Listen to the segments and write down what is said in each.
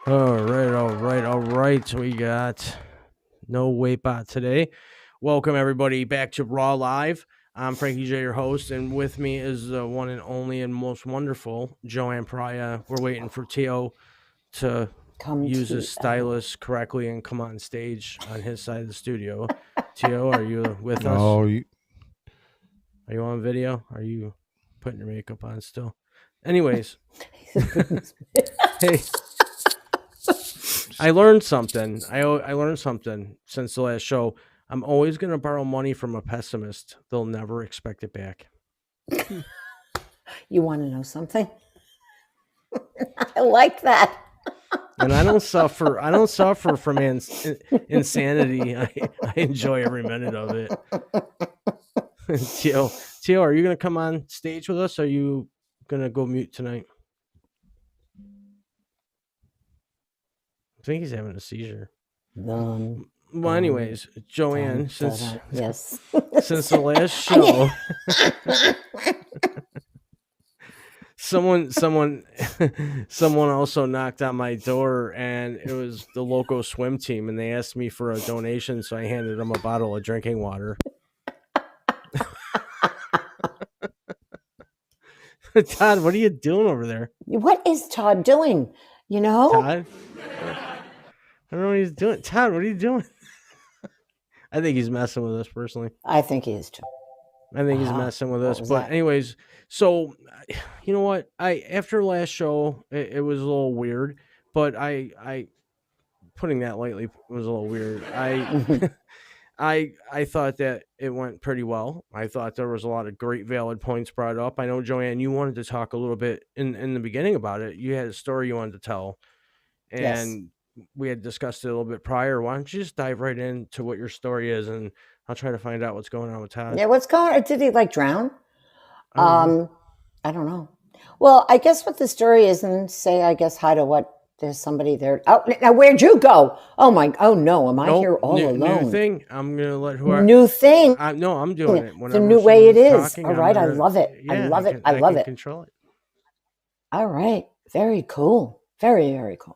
All right. We got no wait bot today. Welcome everybody back to Raw Live. I'm Frankie J, your host, and with me is the one and only and most wonderful Joanne Praya. We're waiting for Tio to Come use to his stylus correctly and come on stage on his side of the studio. Tio, are you with us? Oh, Are you on video? Are you putting your makeup on still? Anyways, hey, I learned something. I learned something since the last show. I'm always going to borrow money from a pessimist. They'll never expect it back. You want to know something? I like that. And I don't suffer. I don't suffer from insanity. I enjoy every minute of it. Tio, are you going to come on stage with us? Or are you going to go mute tonight? I think he's having a seizure. Well, anyways, Joanne, yes, since the last show, someone also knocked on my door, and it was the local swim team, and they asked me for a donation, so I handed them a bottle of drinking water. Todd, what are you doing over there? What is Todd doing? You know, Todd, I don't know what he's doing. Todd, what are you doing? I think he's messing with us personally. I think he is too. I think he's messing with us. But anyways, so you know what? After last show, it was a little weird, but I putting that lightly was a little weird. I thought that it went pretty well. I thought there was a lot of great valid points brought up. I know, Joanne, you wanted to talk a little bit in the beginning about it. You had a story you wanted to tell, and we had discussed it a little bit prior. Why don't you just dive right into what your story is, and I'll try to find out what's going on with Todd. Yeah, what's going on? Did he drown? I don't know. Well, I guess what the story is, and say, I guess, hi to what. There's somebody there. Oh, now where'd you go? Oh no, am I here all alone? New thing. I'm gonna let whoever. New thing. No, I'm doing it. The new way it is. All right, I love it. Yeah, I love it. I love it. Control it. All right, very cool. Very, very cool.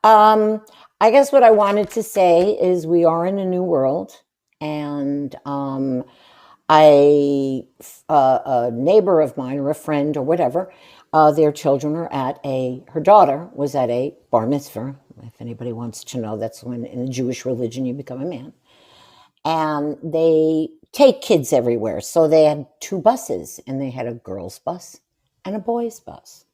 I guess what I wanted to say is we are in a new world, and a neighbor of mine or a friend or whatever, their children are her daughter was at a bar mitzvah. If anybody wants to know, that's when in the Jewish religion you become a man. And they take kids everywhere. So they had two buses, and they had a girls' bus and a boys' bus.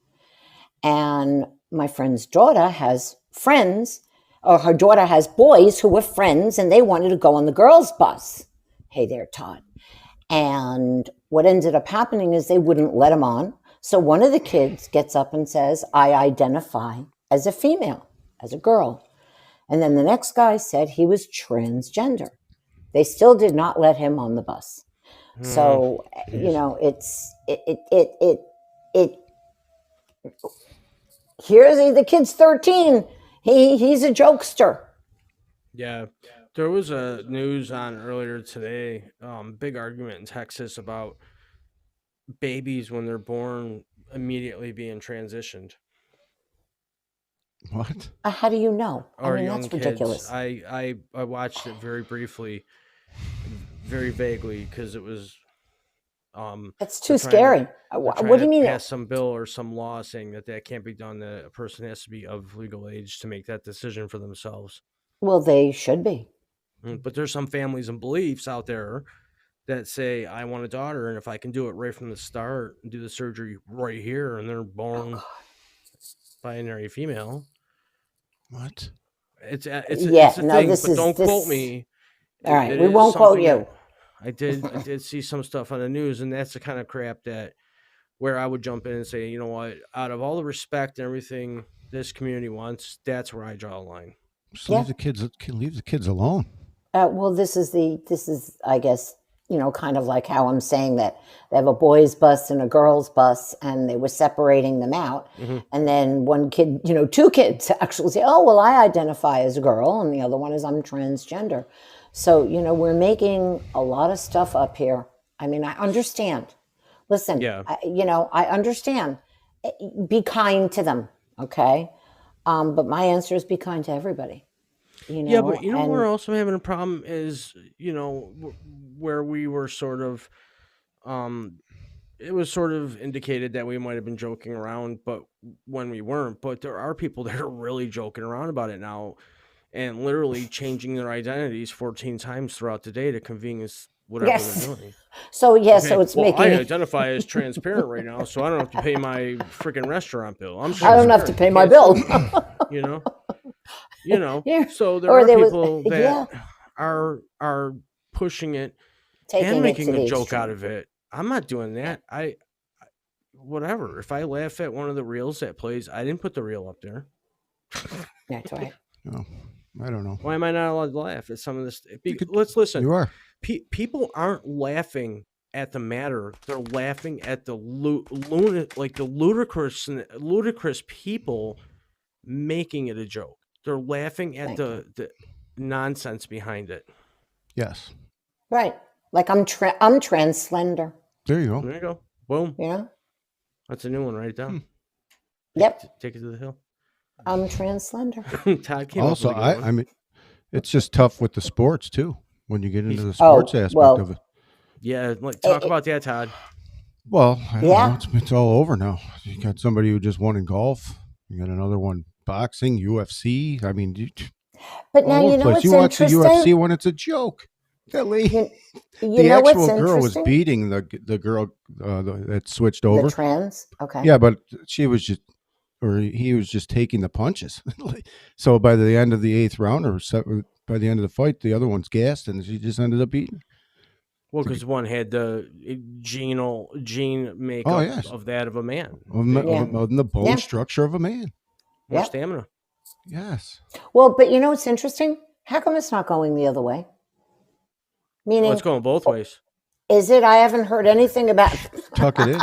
And my friend's daughter has friends, or her daughter has boys who were friends, and they wanted to go on the girls' bus. Hey there, Todd. And what ended up happening is they wouldn't let him on. So one of the kids gets up and says, I identify as a female, as a girl. And then the next guy said he was transgender. They still did not let him on the bus. So, you know, here's the kid's 13. He's a jokester. Yeah. There was a news on earlier today, big argument in Texas about babies when they're born immediately being transitioned. What? How do you know? Or I mean, young that's kids. ridiculous. I watched it very briefly, very vaguely, because it was it's too scary. What do you mean? Pass some bill or some law saying that can't be done. That a person has to be of legal age to make that decision for themselves. Well, they should be. But there's some families and beliefs out there that say, I want a daughter, and if I can do it right from the start and do the surgery right here, and they're born binary female. What? It's a no, thing, this but is, don't quote me. All right, we won't quote you. I did see some stuff on the news, and that's the kind of crap that where I would jump in and say, you know what, out of all the respect and everything this community wants, that's where I draw a line. So leave the kids alone. Well, this is, I guess, you know, kind of like how I'm saying that they have a boys' bus and a girls' bus, and they were separating them out. Mm-hmm. And then one kid, you know, two kids actually say, oh, well, I identify as a girl, and the other one is I'm transgender. So, you know, we're making a lot of stuff up here. I mean, I understand. Listen, I understand. Be kind to them, okay? But my answer is be kind to everybody. Yeah, but you know, we're and also having a problem is, where we were sort of, um, it was sort of indicated that we might have been joking around, but when we weren't. But there are people that are really joking around about it now, and literally changing their identities 14 times throughout the day to convenience whatever yes. they're doing. So yeah, Okay, so it's well, I making identify as transparent right now, so I don't have to pay my freaking restaurant bill. I'm I don't have to transparent. pay You my can't bill. sue me. You know, Yeah. So there Or are there was people that yeah, are pushing it and taking it to making a the joke out extreme. of it. I'm not doing Yeah. that. Whatever. If I laugh at one of the reels that plays, I didn't put the reel up there. That's right. No, I don't know. Why am I not allowed to laugh at some of this? You could- Let's listen. You are. People aren't laughing at the matter; they're laughing at the ludicrous people making it a joke. They're laughing at Thank you. the nonsense behind it. Yes. Right. Like I'm translender. There you go. There you go. Boom. You know. That's a new one right down. Yep. Take it to the hill. I'm translender. Todd came Also, up with a good one. I mean, it's just tough with the sports too. When you get into the Oh, sports aspect well, of it. Yeah, talk about that, Todd. Well, I don't Yeah. know. It's all over now. You got somebody who just won in golf. You got another one boxing, UFC. I mean, But all now over you the know place. what's You watch the interesting. UFC when it's a joke. That lady, You the know what's actual girl was interesting? beating the girl that switched The over. trans. Okay. Yeah, but she was just, or he was just taking the punches. So by the end of the 8th round, by the end of the fight, the other one's gassed, and she just ended up beating. Well, because one had the gene makeup Oh, yes. of that of a man. Yeah. Of the bone Yeah. structure of a man. More Yep. stamina. Yes. Well, but you know what's interesting? How come it's not going the other way? Meaning, Well, it's going both ways. is it? I haven't heard anything about. Tuck it in.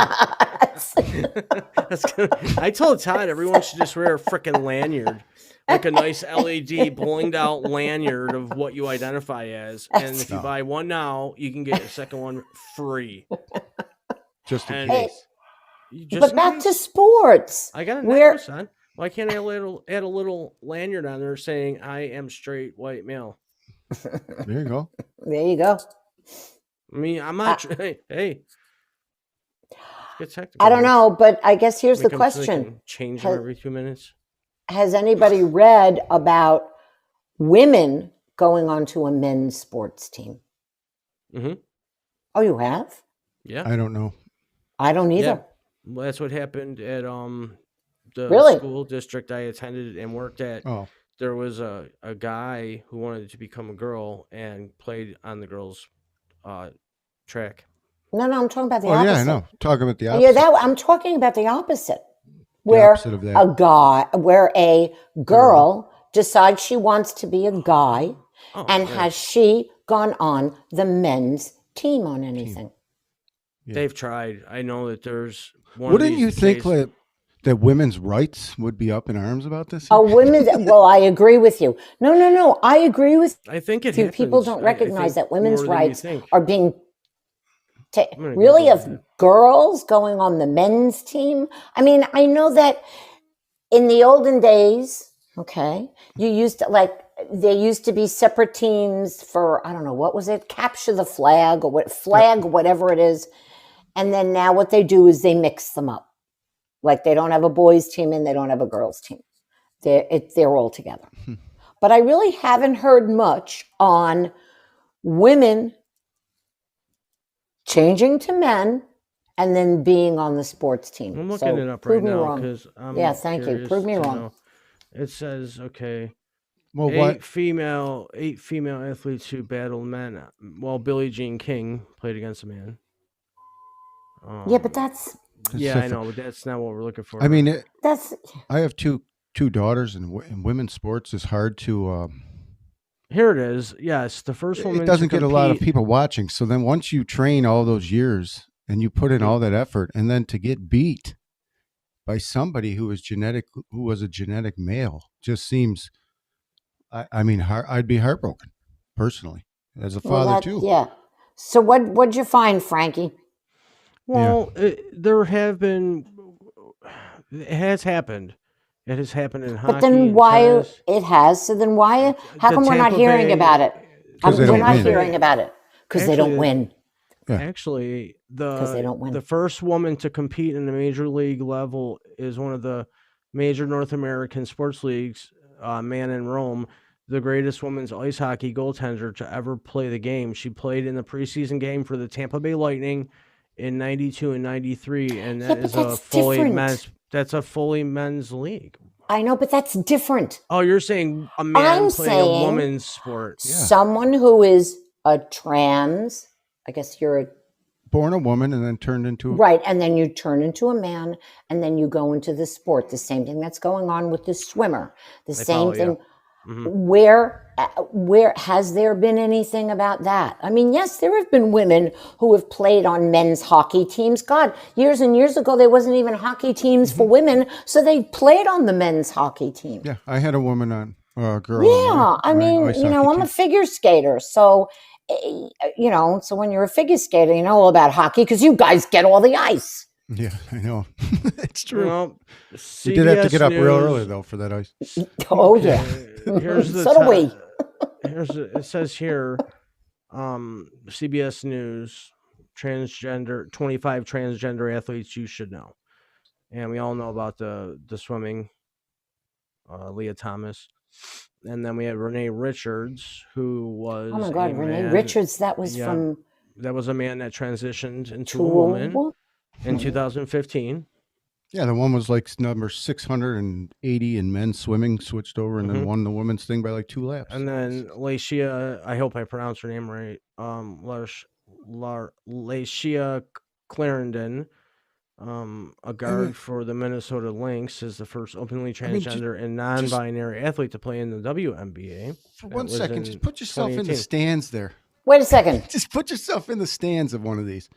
I told Todd everyone should just wear a freaking lanyard, like a nice LED blinged out lanyard of what you identify as. And if you No. buy one now, you can get a second one free. Just in And case. you just But in back case. to sports. I got a Where- necklace on. Why can't I add a little lanyard on there saying I am straight white male? There you go. There you go. I mean, I'm not. Hey. Get technical. I don't know, but I guess here's the Make 'em so they question. can change them Has- every 2 minutes. Has anybody read about women going onto a men's sports team? Mm-hmm. Oh, you have? Yeah. I don't know. I don't either. Yeah. Well, that's what happened at the Really? school district I attended and worked at. Oh, There was a guy who wanted to become a girl and played on the girls' track. No, I'm talking about the oh opposite. yeah, I know. Talking about the opposite. Yeah, I'm talking about the opposite. The Where opposite of that. where a girl decides she wants to be a guy, Oh, and yeah. has she gone on the men's team on anything? Yeah. They've tried. I know that there's one. Wouldn't of these you think days- that women's rights would be up in arms about this? Oh, women. Well, I agree with you. No. I agree with I think it you. happens. People don't I recognize think that women's more than you rights think. are being gonna really Google of that. girls going on the men's team. I mean, I know that in the olden days, okay, you used to there used to be separate teams for, I don't know, what was it? Capture the flag or whatever it is. And then now what they do is they mix them up. Like they don't have a boys team and they don't have a girls team. They're all together. But I really haven't heard much on women changing to men and then being on the sports team. I'm looking So, it up prove right me now wrong. because I'm Yeah, thank you. curious Prove me to wrong. know. It says okay. Well, Eight what? female athletes who battled men, while Billie Jean King played against a man. Yeah, but that's Yeah, I different. know, but that's not what we're looking for. I mean, that's I have two daughters, and in women's sports is hard to. Here it is. Yes, the first woman. It doesn't to get a lot of compete- people watching. So then, once you train all those years and you put in all that effort, and then to get beat by somebody who was a genetic male, just seems. I mean, I'd be heartbroken personally as a father too. Yeah. So what'd you find, Frankie? Well, there have been. It has happened It has happened in hockey. But then and why tennis. it has? So then why? How The come we're not Tampa hearing Bay- about it? 'Cause they We're don't not win. hearing about it because they don't Actually, win. Yeah. Actually, 'Cause they don't win. the first woman to compete in the major league level is one of the major North American sports leagues, Man in Rome, the greatest women's ice hockey goaltender to ever play the game. She played in the preseason game for the Tampa Bay Lightning in '92 and '93, and Yeah, that but is a that's fully different. men's. That's a fully men's league. I know, but that's different. Oh, you're saying a man I'm playing a saying woman's sport? someone who is a trans, I guess you're a Born a woman and then turned into right, and then you turn into a man, and then you go into the sport. The same thing that's going on with the swimmer. The same follow you. thing. Mhm. Where has there been anything about that? I mean, yes, there have been women who have played on men's hockey teams. God, years and years ago, there wasn't even hockey teams for women, so they played on the men's hockey team. Yeah, I had a woman on, girl. Yeah, on I my mean, ice you know, hockey I'm a team. figure skater, so you know, so when you're a figure skater, you know all about hockey because you guys get all the ice. Yeah, I know. It's You true. know, You did have to CBS get up real News- early though for that ice. Oh yeah, Here's the so do we. it says here, CBS News, 25 transgender athletes you should know, and we all know about the swimming, Leah Thomas, and then we had Renee Richards, who was Oh my God, a Renee man- Richards. That was Yeah. from That was a man that transitioned into to a woman wo- in 2015. Yeah, the one was like number 680 in men's swimming, switched over and then Mhm. won the women's thing by like 2 laps. And then Lashia, I hope I pronounced her name right. Lashia Clarendon, a guard for the Minnesota Lynx, is the first openly I mean, transgender and non-binary athlete to play in the WNBA. For That 1 was second, in just put yourself in the 2018. stands there. Wait a second. Just put yourself in the stands of one of these.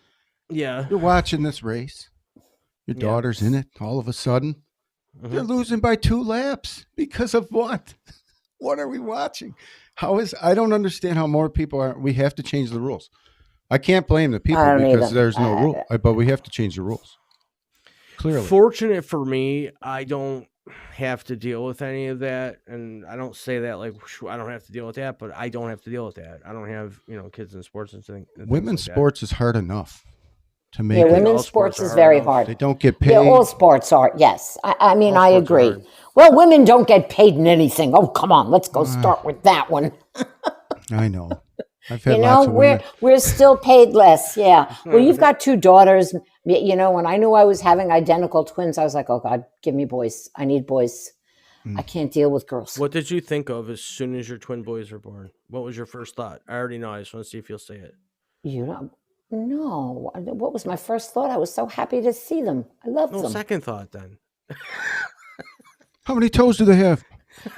Yeah, You're watching this race. Your Yeah. daughter's in it. All of a sudden, they're Mhm. losing by 2 laps because of what? What are we watching? I don't understand how more people are. We have to change the rules. I can't blame the people I don't because either. there's no rule, but we have to change the rules. Clearly. Fortunate for me, I don't have to deal with any of that, and I don't say that like "Whew, I don't have to deal with that, but I don't have to deal with that. I don't have kids in sports and things. Women's like sports is hard enough to make Yeah, it. all women's sports sports are is hard very enough. hard. They don't get paid. Yeah, all sports are. Yes, I mean, All I sports are agree. hard. Well, women don't get paid in anything. Oh, come on, let's go start with that one. I know. I've had You lots know, of women. we're still paid less. Yeah. Well, you've got 2 daughters. You know, when I knew I was having identical twins, I was like, oh God, give me boys. I need boys. I can't deal with girls. What did you think of as soon as your twin boys were born? What was your first thought? I already know. I just want to see if you'll say it. You know, no. What was my first thought? I was so happy to see them. I love No, them. second thought then. How many toes do they have?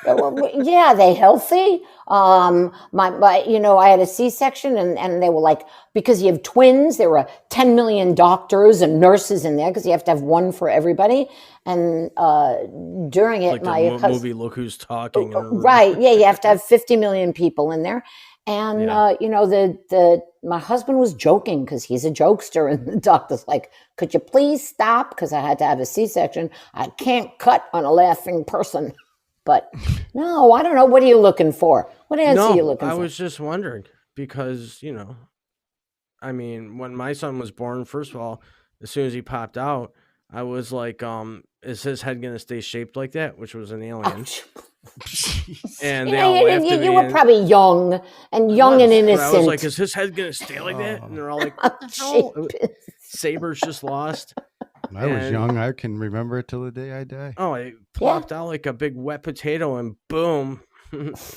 Yeah, they healthy. My you know, I had a C-section and they were like, because you have twins, there were 10 million doctors and nurses in there because you have to have one for everybody. And during it, Like my the husband, movie Look Who's Talking. or- right, yeah, you have to have 50 million people in there. And Yeah. you know, my husband was joking because he's a jokester, and the doctor's like, "Could you please stop?" Because I had to have a C-section. I can't cut on a laughing person. But no, I don't know. What are you looking for? What else are you No, looking I for? was just wondering because, I mean, when my son was born, first of all, as soon as he popped out, I was like, is his head going to stay shaped like that? Which was an alien. And they all laughed at me. You were and- probably young and young and But innocent. I was like, is his head going to stay like that? And they're all like, what the hell? Saber's just lost. When I was And- young. I can remember it till the day I die. Oh, it plopped out like a big wet potato, and boom,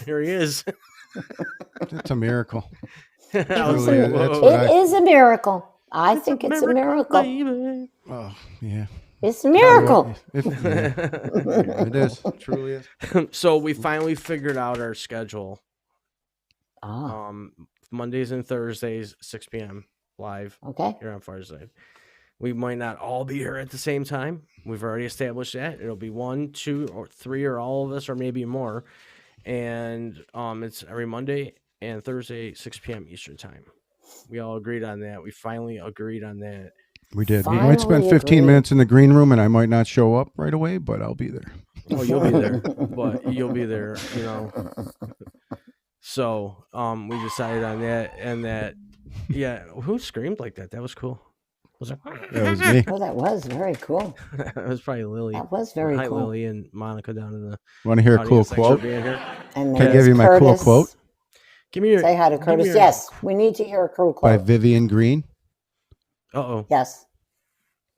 here he is. It's a miracle. I was really like, is. That's whoa. what It is a miracle. I think it's a miracle. baby. Oh, yeah. It's a miracle. It is. It truly is. So we finally figured out our schedule. Ah, Mondays and Thursdays, 6 p.m. live okay. here on Fireside. We might not all be here at the same time. We've already established that. It'll be 1, 2, or 3, or all of us, or maybe more. And it's every Monday and Thursday, 6 p.m. Eastern time. We all agreed on that. We finally agreed on that. We did. We might spend Finally 15 agreed. minutes in the green room and I might not show up right away, but I'll be there. Oh, you'll be there, but you'll be there, So, we decided on that, and that, yeah. Who screamed like that? That was cool. Was it? That was me. Oh, that was very cool. It was probably Lily. That was very Hi, cool. Lily and Monica down in the Want to hear a cool audience. Thanks for quote? being here. And Can I give you my cool quote? Give me your. Say hi to give me Curtis. your- Yes, we need to hear a cool By quote. Vivian Green. Uh-oh. Yes.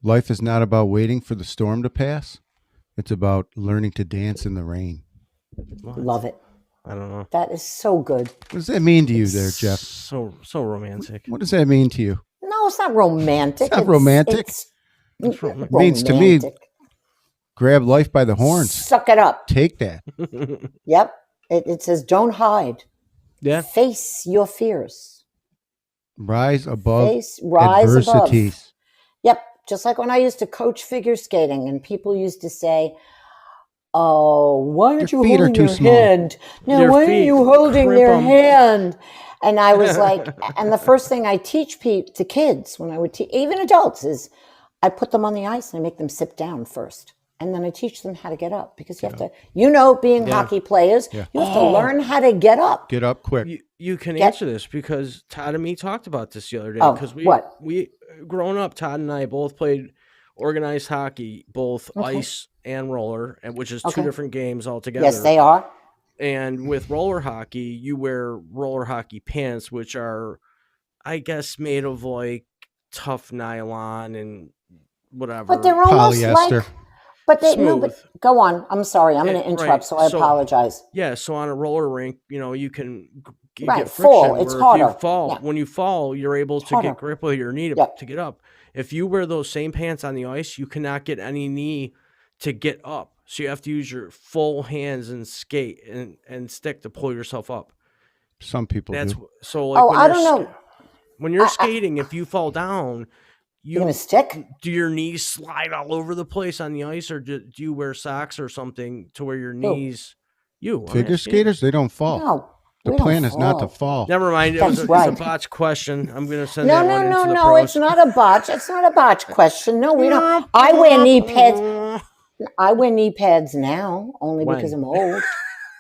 Life is not about waiting for the storm to pass. It's about learning to dance in the rain. What? Love it. I don't know. That is so good. What does that mean to you there, Jeff? So romantic. What does that mean to you? No, it's not romantic. It's not romantic. It's romantic. Means to me- romantic. Grab life by the horns. Suck it up. Take that. Yep. It says, don't hide. Yeah. Face your fears. Rise above Rise above. adversities. Yep. Just like when I used to coach figure skating and people used to say, oh, why aren't Your you feet are holding too your small. hand? No, Your why aren't feet, you holding crimp their 'em. hand? And I was like, and the first thing I teach to kids when I would teach, even adults, is I put them on the ice and I make them sit down first. And then I teach them how to get up because you have to, being Yeah. hockey players, Yeah. you have to learn how to get up. Get up quick. You can Get- answer this because Todd and me talked about this the other day. Oh, Because what? we growing up, Todd and I both played organized hockey, both Okay. ice and roller, and which is Okay. two different games altogether. Yes, they are. And with roller hockey, you wear roller hockey pants, which are, I guess, made of like tough nylon and whatever. But they're almost Polyester. like, but they, no, but Smooth. go on. I'm sorry. I'm going Yeah, to interrupt, right. so I So- apologize. Yeah, so on a roller rink, you can you Right, get fall. friction. It's where harder. If you fall, Yeah. when you fall, you're able to harder. get grip with your knee to, Yep. to get up. If you wear those same pants on the ice, you cannot get any knee to get up. So you have to use your full hands and skate and stick to pull yourself up. Some people That's do. so like Oh, when I you're don't know. when you're skating, if you fall down, You're going to stick? do your knees slide all over the place on the ice, or do you wear socks or something to where your knees? I'm Figure asking. skaters, they don't fall. No. The we don't plan is not to fall. fall. Never mind. It's That's a right. botch question. I'm gonna send No, that no, one no, into the no. pros. It's not a botch. It's not a botch question. No, we don't. I wear knee pads. I wear knee pads now only because When? I'm old.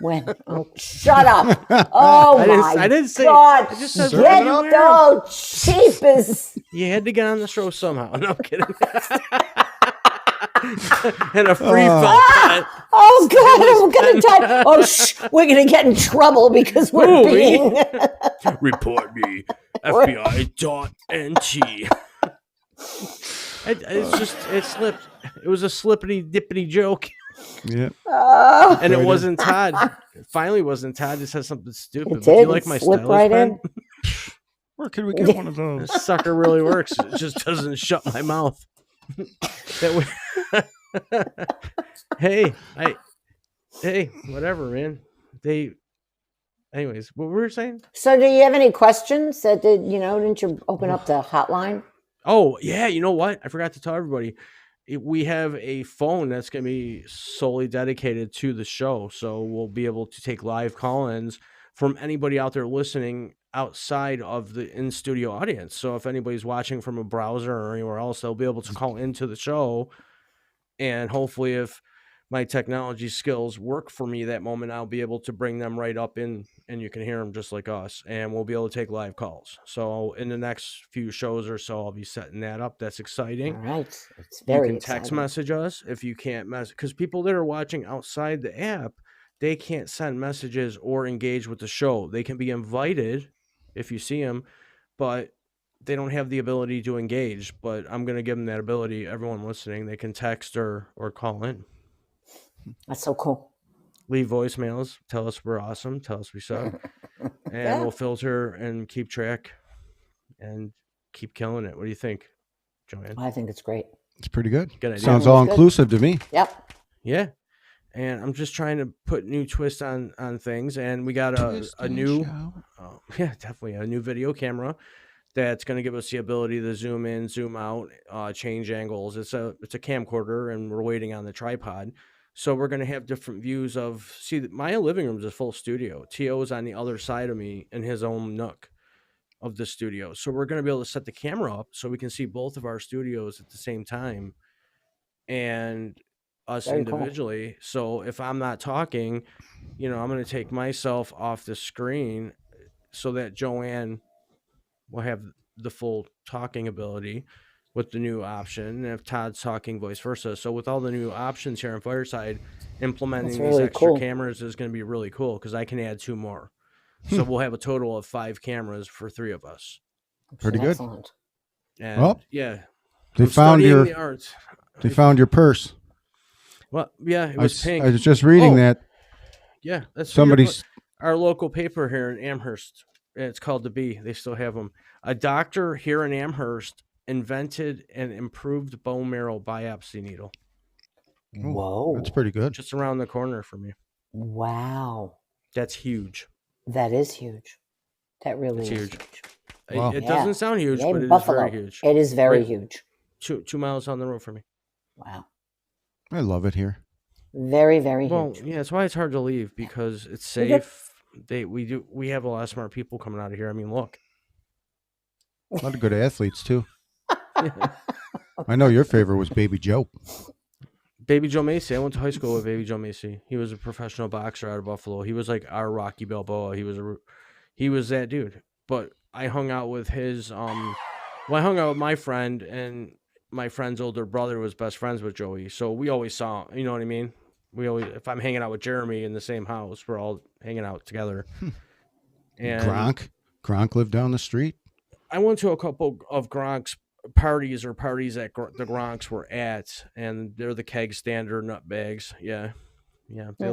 When? Oh, shut up. Oh, I didn't say. God. I just said Serve Get it up. no cheapest. you had to get on the show somehow. No I'm kidding. And a free felt pad. Oh, God. I'm going to die. Oh, we're going to get in trouble because we're Who, me? being. Report me, FBI.NT. It slipped. It was a slippity dippity joke, Yeah. and it Right in. wasn't Todd. It finally wasn't Todd. Just said something stupid. It But do you did. like It my slipped stylus right pen? in. Where could we get one of those? This sucker really works. It just doesn't shut my mouth. Hey, whatever, man. Anyways, what were we saying? So, do you have any questions? Didn't you open up the hotline? Oh, yeah. You know what? I forgot to tell everybody. We have a phone that's going to be solely dedicated to the show. So we'll be able to take live call-ins from anybody out there listening outside of the in-studio audience. So if anybody's watching from a browser or anywhere else, they'll be able to call into the show. And hopefully if my technology skills work for me that moment, I'll be able to bring them right up in, and you can hear them just like us, and we'll be able to take live calls. So in the next few shows or so, I'll be setting that up. That's exciting. All right. It's very You can text exciting. message us if you can't message, because people that are watching outside the app, they can't send messages or engage with the show. They can be invited if you see them, but they don't have the ability to engage. But I'm going to give them that ability. Everyone listening, they can text or call in. That's so cool. Leave voicemails. Tell us we're awesome. Tell us we suck. And Yeah. we'll filter and keep track and keep killing it. What do you think, Joanne? I think it's great. It's pretty good. Good idea. Sounds Sounds all good. inclusive to me. Yep. Yeah. And I'm just trying to put new twists on things. And we got a new, yeah, definitely a new video camera that's going to give us the ability to zoom in, zoom out, change angles. It's a camcorder, and we're waiting on the tripod. So we're going to have different views of, my living room is a full studio. T.O. is on the other side of me in his own nook of the studio. So we're going to be able to set the camera up so we can see both of our studios at the same time. And Very cool. individually. So if I'm not talking, I'm going to take myself off the screen so that Joanne will have the full talking ability with the new option. And if Todd's talking, vice versa. So with all the new options here on Fireside, implementing That's these really extra cool. cameras is going to be really cool because I can add 2 more. So we'll have a total of 5 cameras for 3 of us. Pretty good. Excellent. And Well, yeah, They I'm found studying your the arts. they found your purse. Well, yeah, it I was was, pink. I was just reading Oh, that Yeah, that's somebody's our local paper here in Amherst. It's called The Bee. They still have them. A doctor here in Amherst invented an improved bone marrow biopsy needle Whoa. That's pretty good. just around the corner from me. Wow. That's huge. That is huge. That really It's is huge. huge. Wow. It Yeah. doesn't sound huge, Yay, but it Buffalo. is very huge. It is very Right. huge. 2 miles down the road from me. Wow. I love it here. Very, very Well, huge. yeah, that's why it's hard to leave because it's We get- safe. We have a lot of smart people coming out of here. I mean, look. A lot of good athletes too. I know your favorite was Baby Joe. Baby Joe Macy. I went to high school with Baby Joe Macy. He was a professional boxer out of Buffalo. He was like our Rocky Balboa. He was that dude. But I hung out with his I hung out with my friend, and my friend's older brother was best friends with Joey. So we always saw, you know what I mean? If I'm hanging out with Jeremy in the same house, we're all hanging out together. And Gronk lived down the street. I went to a couple of Gronk's parties that the Gronks were at, and they're the keg standard nutbags. Yeah. They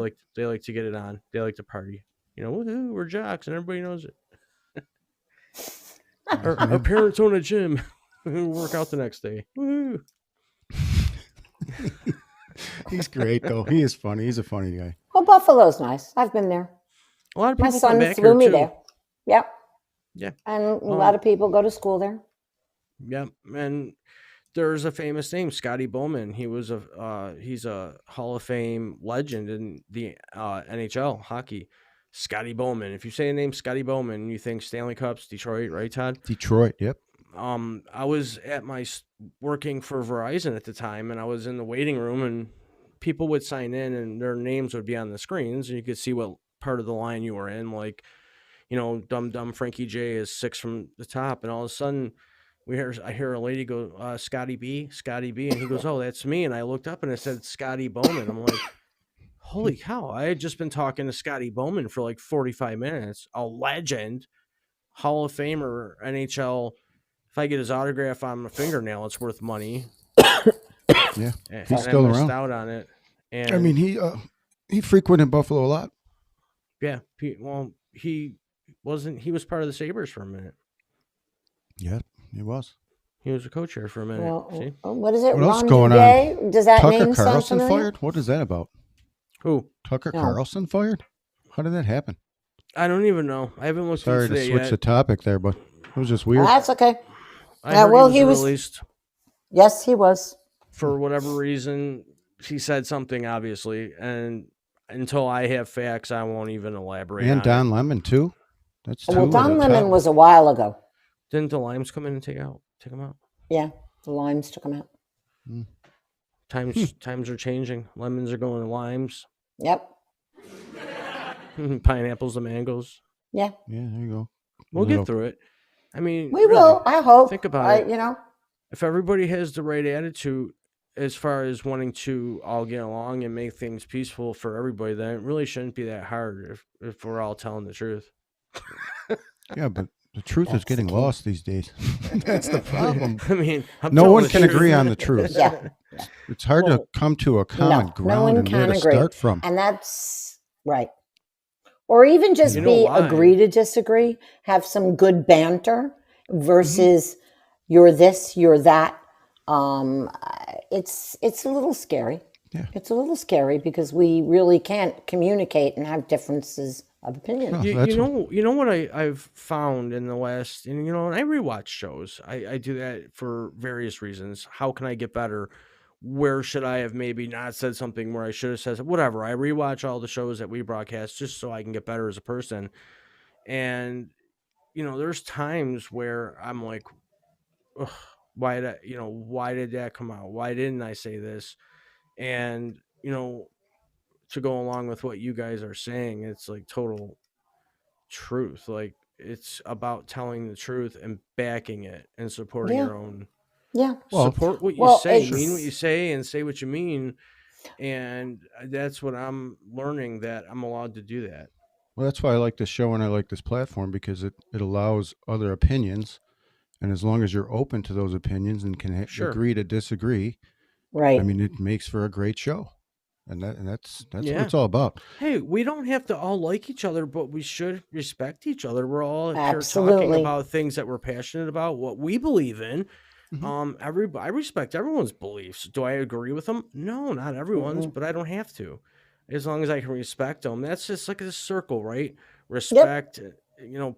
like to get it on. They like to party. Woohoo, we're jocks, and everybody knows it. Our parents own a gym. We work out the next day. Woohoo. He's great though. He is funny. He's a funny guy. Well, Buffalo's nice. I've been there. A lot of My people come son back flew here me too. there. Yep. Yeah. And a lot of people go to school there. Yeah, and there's a famous name, Scotty Bowman. He's a Hall of Fame legend in the NHL hockey. Scotty Bowman. If you say the name Scotty Bowman, you think Stanley Cups, Detroit, right, Todd? Detroit. Yep. I was at working for Verizon at the time, and I was in the waiting room, and people would sign in, and their names would be on the screens, and you could see what part of the line you were in. Like, Dumb Frankie J is 6 from the top, and all of a sudden, I hear a lady go, Scotty B, and he goes, oh, that's me, and I looked up and it said Scotty Bowman. I'm like, holy cow! I had just been talking to Scotty Bowman for like 45 minutes, a legend, Hall of Famer, NHL. If I get his autograph on my fingernail, it's worth money. Yeah. And He's still I missed around. out on it. And I mean, he frequented Buffalo a lot. yeah, he was part of the Sabres for a minute. Yeah, he was. He was a coach here for a minute. Well, See? what is it? What else Ron going on? Duguay? Does that Tucker name sound Carlson familiar? fired? What is that about? Who? Tucker No. Carlson fired? How did that happen? I don't even know. I haven't looked Sorry into to it switch yet. the topic there, but it was just weird. Well, that's okay. I Yeah, heard well, he he was was- released Yes, he was. for whatever reason. He said something, obviously, and until I have facts, I won't even elaborate. And on Don it. Lemon too. That's two. Well, of the Don Lemon top- was a while ago. Didn't the Limes come in and take him out? Yeah, the Limes took him out. Times are changing. Lemons are going to limes. Yep. Pineapples to mangoes. Yeah, Yeah, there you go. We'll Little- get through it. I mean, we really, will. I hope. think about it. You know, If everybody has the right attitude as far as wanting to all get along and make things peaceful for everybody, then it really shouldn't be that hard if we're all telling the truth. Yeah, but the truth is That's the getting key. lost these days. That's the problem. I mean, I'm No telling one the can truth. agree on the truth. Yeah. It's hard to Well, come to a common no ground one and where can to agree. start from. and that's right. Or even just You know be why? agree to disagree. Have some good banter versus you're this, you're that. It's a little scary. Yeah. It's a little scary because we really can't communicate and have differences of opinion. No. You, That's you know what I've found in the last, and and I rewatch shows. I do that for various reasons. How can I get better? Where should I have maybe not said something where I should have said whatever? I rewatch all the shows that we broadcast just so I can get better as a person. And there's times where I'm like, ugh, why did that come out? Why didn't I say this? And to go along with what you guys are saying, it's like total truth. Like it's about telling the truth and backing it and supporting Yeah. your own. Yeah. Support what you well, say, it's- mean what you say, and say what you mean. And that's what I'm learning, that I'm allowed to do that. Well, that's why I like this show and I like this platform, because it allows other opinions. And as long as you're open to those opinions and can Sure. agree to disagree, Right. I mean, it makes for a great show. And that's Yeah. what it's all about. Hey, we don't have to all like each other, but we should respect each other. We're all here talking Absolutely. about things that we're passionate about, what we believe in. Mhm. I respect everyone's beliefs. Do I agree with them? No, not everyone's, but I don't have to. As long as I can respect them. That's just like a circle, right? Respect,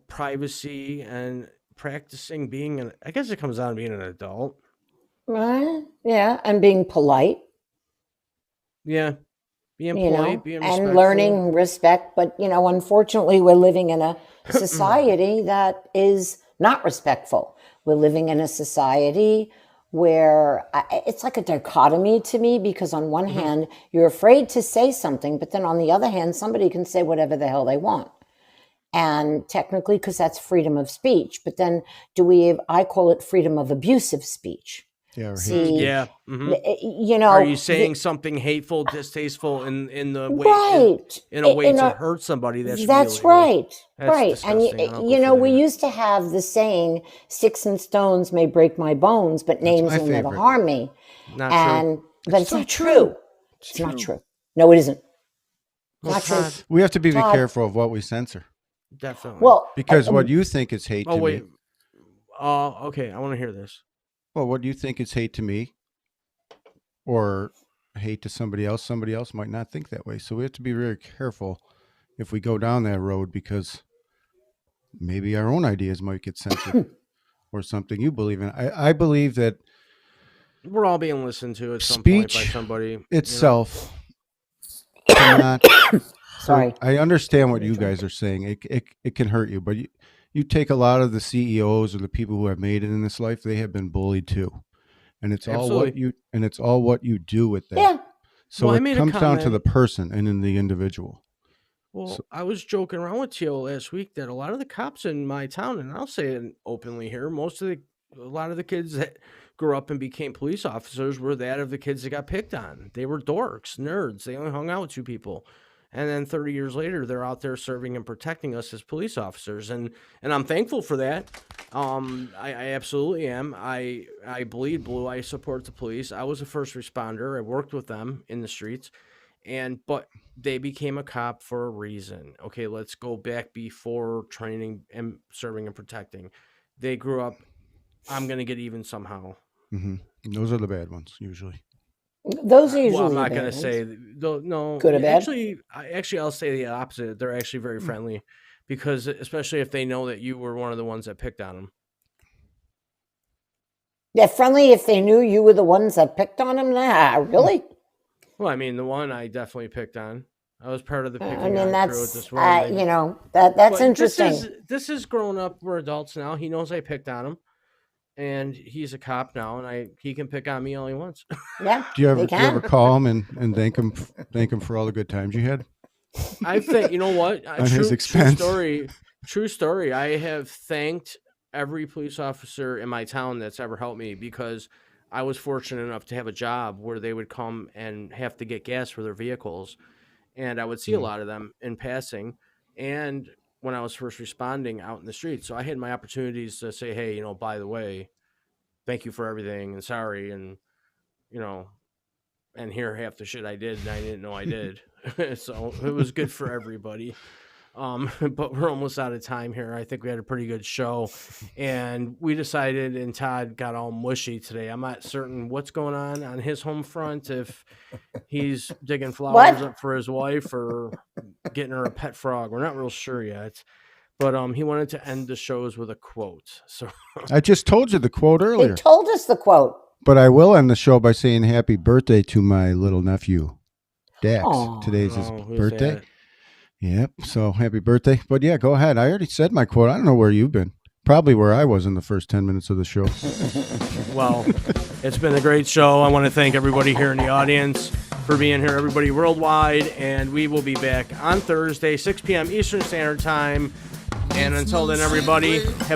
privacy, and practicing being I guess it comes down to being an adult. Right. Yeah. And being polite, Yeah. Being you polite, know, being and respectful. learning respect. But, unfortunately, we're living in a society that is not respectful. We're living in a society where it's like a dichotomy to me, because on one hand, you're afraid to say something, but then on the other hand, somebody can say whatever the hell they want. And technically, because that's freedom of speech. But then I call it freedom of abusive speech. Yeah. Or See, Yeah. Mhm. Are Are you saying something hateful, distasteful in the way right in a way In to a- hurt somebody? That's That's really, right. that's Right. And disgusting. I don't go for we that. used to have the saying, sticks and stones may break my bones, but names my will never favorite. harm me. Not true. But it's so not true. true. It's not true. No, it isn't. Well, Not true. Todd, We have to be Todd. careful of what we censor, definitely. Well, because what you think is hate oh to wait. me. Okay. I want to hear this. Well, what you think is hate to me or hate to somebody else might not think that way. So we have to be very careful if we go down that road, because maybe our own ideas might get censored or something you believe in. I believe that We're all being listened to at some point by speech somebody itself cannot sorry. I understand what you guys are saying. It can hurt you, but you take a lot of the CEOs or the people who have made it in this life, they have been bullied too. And it's Absolutely. all what you do with that. Yeah. So Well, I it made a comes down to comment. the person and in the individual. Well, I was joking around with Teal last week that a lot of the cops in my town, and I'll say it openly here, a lot of the kids that grew up and became police officers were that of the kids that got picked on. They were dorks, nerds. They only hung out with two people. And then 30 years later, they're out there serving and protecting us as police officers. And I'm thankful for that. I absolutely am. I bleed blue. I support the police. I was a first responder. I worked with them in the streets. But they became a cop for a reason. Okay, let's go back before training and serving and protecting. They grew up, I'm going to get even somehow. Mm-hmm. Those are the bad ones usually. Those are usually Well, I'm not the going bad to say, ones. no. Good or bad? Actually, I'll say the opposite. They're actually very friendly, because especially if they know that you were one of the ones that picked on them. They're friendly if they knew you were the ones that picked on them. Nah, really? Well, I mean, the one I definitely picked on. I was part of the picking I mean, on crew at that's this one. that's But interesting. This is grown up. We're adults now. He knows I picked on him, and he's a cop now, and he can pick on me all he wants. Yeah. Do you they ever can. call him and thank him for all the good times you had? I think, you know what? On his expense. True story. I have thanked every police officer in my town that's ever helped me, because I was fortunate enough to have a job where they would come and have to get gas for their vehicles. And I would see a lot of them in passing. And when I was first responding out in the street. So I had my opportunities to say, hey, by the way, thank you for everything and sorry. And, and here half the shit I did and I didn't know I did. So it was good for everybody. But we're almost out of time here. I think we had a pretty good show, and we decided, and Todd got all mushy today. I'm not certain what's going on his home front, if he's digging flowers up for his wife or getting her a pet frog. We're not real sure yet, but he wanted to end the shows with a quote. So I just told you the quote They earlier, told us the quote. but I will end the show by saying happy birthday to my little nephew, Dax. Aw. Today's his who's birthday. that? Yep. So happy birthday. But yeah, go ahead. I already said my quote. I don't know where you've been. Probably where I was in the first 10 minutes of the show. Well, it's been a great show. I want to thank everybody here in the audience. for being here, everybody worldwide. And we will be back on Thursday, 6 p.m. Eastern Standard Time. And until then, everybody, have a